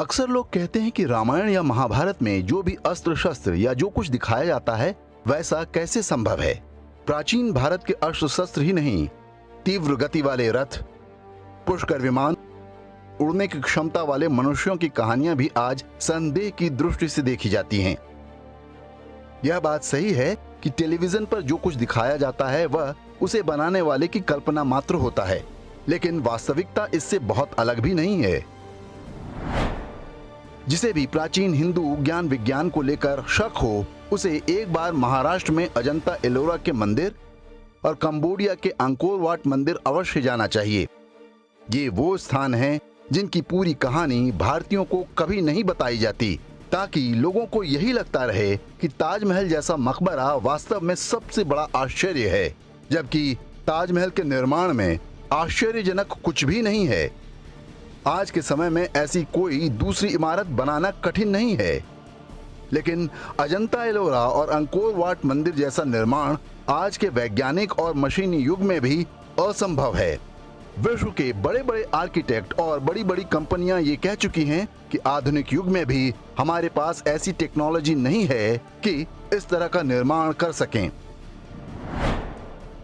अक्सर लोग कहते हैं कि रामायण या महाभारत में जो भी अस्त्र शस्त्र या जो कुछ दिखाया जाता है वैसा कैसे संभव है। प्राचीन भारत के अस्त्र शस्त्र ही नहीं, तीव्र गति वाले रथ, पुष्कर विमान, उड़ने की क्षमता वाले मनुष्यों की कहानियां भी आज संदेह की दृष्टि से देखी जाती हैं। यह बात सही है कि टेलीविजन पर जो कुछ दिखाया जाता है वह उसे बनाने वाले की कल्पना मात्र होता है, लेकिन वास्तविकता इससे बहुत अलग भी नहीं है। जिसे भी प्राचीन हिंदू ज्ञान विज्ञान को लेकर शक हो, उसे एक बार महाराष्ट्र में अजंता एलोरा के मंदिर और कंबोडिया के अंकोर वाट मंदिर अवश्य जाना चाहिए। ये वो स्थान हैं जिनकी पूरी कहानी भारतीयों को कभी नहीं बताई जाती, ताकि लोगों को यही लगता रहे कि ताजमहल जैसा मकबरा वास्तव में सबसे बड़ा आश्चर्य है, जबकि ताजमहल के निर्माण में आश्चर्यजनक कुछ भी नहीं है। आज के समय में ऐसी कोई दूसरी इमारत बनाना कठिन नहीं है, लेकिन अजंता एलोरा और अंकोर वाट मंदिर जैसा निर्माण आज के वैज्ञानिक और मशीनी युग में भी असंभव है। विश्व के बड़े बड़े आर्किटेक्ट और बड़ी बड़ी कंपनियां ये कह चुकी हैं कि आधुनिक युग में भी हमारे पास ऐसी टेक्नोलॉजी नहीं है कि इस तरह का निर्माण कर सकें।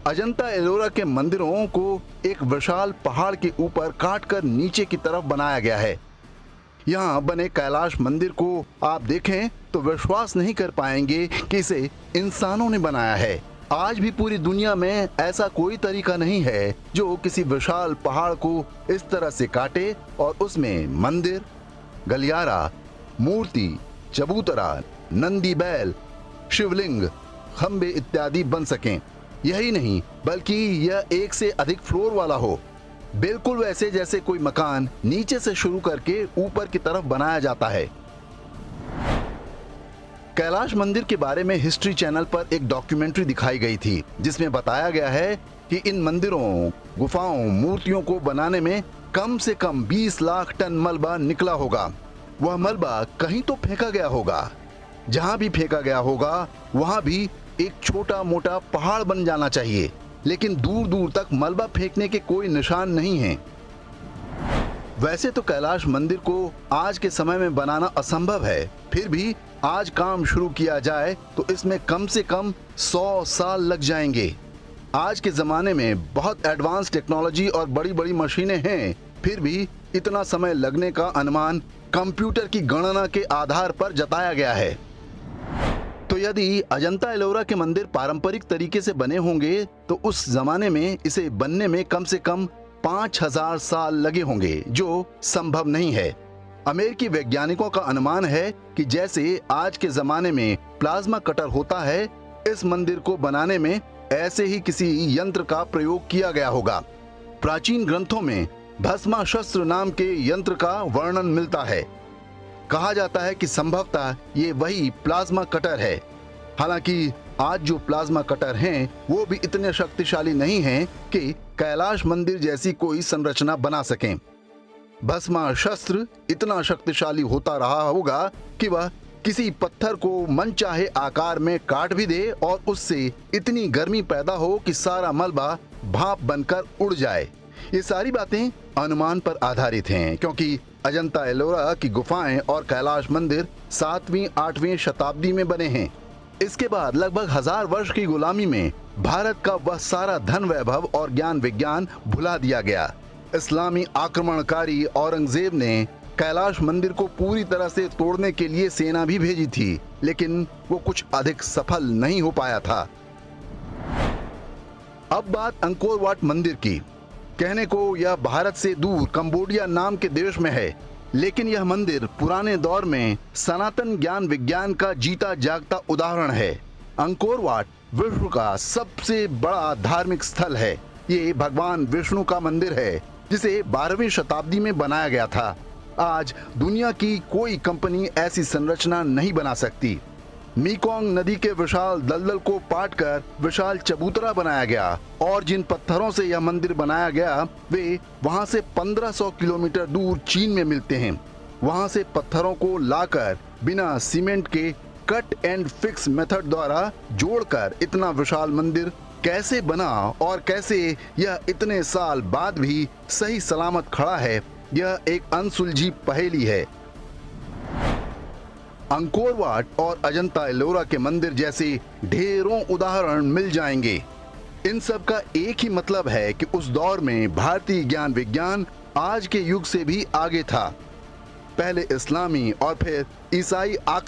अजंता एलोरा के मंदिरों को एक विशाल पहाड़ के ऊपर काटकर नीचे की तरफ बनाया गया है। यहाँ बने कैलाश मंदिर को आप देखें तो विश्वास नहीं कर पाएंगे कि इसे इंसानों ने बनाया है। आज भी पूरी दुनिया में ऐसा कोई तरीका नहीं है जो किसी विशाल पहाड़ को इस तरह से काटे और उसमें मंदिर, गलियारा, मूर्ति, चबूतरा, नंदी बैल, शिवलिंग, खंबे इत्यादि बन सकें। यही नहीं बल्कि यह एक से अधिक फ्लोर वाला हो, बिल्कुल वैसे जैसे कोई मकान नीचे से शुरू करके ऊपर की तरफ बनाया जाता है। कैलाश मंदिर के बारे में हिस्ट्री चैनल पर एक डॉक्यूमेंट्री दिखाई गई थी, जिसमें बताया गया है कि इन मंदिरों, गुफाओं, मूर्तियों को बनाने में कम से कम 20 लाख टन मलबा निकला होगा। वह मलबा कहीं तो फेंका गया होगा। जहां भी फेंका गया होगा वहां भी एक छोटा मोटा पहाड़ बन जाना चाहिए, लेकिन दूर दूर तक मलबा फेंकने के कोई निशान नहीं है। वैसे तो कैलाश मंदिर को आज के समय में बनाना असंभव है, फिर भी आज काम शुरू किया जाए तो इसमें कम से कम 100 साल लग जाएंगे। आज के जमाने में बहुत एडवांस टेक्नोलॉजी और बड़ी बड़ी मशीनें हैं, फिर भी इतना समय लगने का अनुमान कंप्यूटर की गणना के आधार पर जताया गया है। तो यदि अजंता एलोरा के मंदिर पारंपरिक तरीके से बने होंगे तो उस जमाने में इसे बनने में कम से कम 5000 साल लगे होंगे, जो संभव नहीं है। अमेरिकी वैज्ञानिकों का अनुमान है कि जैसे आज के जमाने में प्लाज्मा कटर होता है, इस मंदिर को बनाने में ऐसे ही किसी यंत्र का प्रयोग किया गया होगा। प्राचीन ग्रंथों में भस्माशस्त्र नाम के यंत्र का वर्णन मिलता है। कहा जाता है कि संभवतः ये वही प्लाज्मा कटर है। हालांकि आज जो प्लाज्मा कटर हैं वो भी इतने शक्तिशाली नहीं हैं कि कैलाश मंदिर जैसी कोई संरचना बना सकें। भस्माशस्त्र इतना शक्तिशाली होता रहा होगा कि वह किसी पत्थर को मनचाहे आकार में काट भी दे और उससे इतनी गर्मी पैदा हो कि सारा मलबा भाप बनकर उड़ जाए। ये सारी बातें अनुमान पर आधारित हैं, क्योंकि अजंता एलोरा की गुफाएं और कैलाश मंदिर 7वीं-8वीं शताब्दी में बने हैं। इसके बाद लगभग 1000 वर्ष की गुलामी में भारत का वह सारा धन वैभव और ज्ञान विज्ञान भुला दिया गया। इस्लामी आक्रमणकारी औरंगजेब ने कैलाश मंदिर को पूरी तरह से तोड़ने के लिए सेना भी भेजी थी, लेकिन वो कुछ अधिक सफल नहीं हो पाया था। अब बात अंकोर वाट मंदिर की। कहने को यह भारत से दूर कंबोडिया नाम के देश में है, लेकिन यह मंदिर पुराने दौर में सनातन ज्ञान विज्ञान का जीता जागता उदाहरण है। अंकोर वाट विश्व का सबसे बड़ा धार्मिक स्थल है। ये भगवान विष्णु का मंदिर है, जिसे 12वीं शताब्दी में बनाया गया था। आज दुनिया की कोई कंपनी ऐसी संरचना नहीं बना सकती। मीकोंग नदी के विशाल दलदल को पाटकर विशाल चबूतरा बनाया गया, और जिन पत्थरों से यह मंदिर बनाया गया वे वहां से 1500 किलोमीटर दूर चीन में मिलते हैं। वहां से पत्थरों को लाकर बिना सीमेंट के कट एंड फिक्स मेथड द्वारा जोड़कर इतना विशाल मंदिर कैसे बना और कैसे यह इतने साल बाद भी सही सलामत खड़ा है, यह एक अनसुलझी पहेली है। अंकोर वाट और अजंता एलोरा के मंदिर जैसे ढेरों उदाहरण मिल जाएंगे। इन सब का एक ही मतलब है कि उस दौर में भारतीय ज्ञान विज्ञान आज के युग से भी आगे था। पहले इस्लामी और फिर ईसाई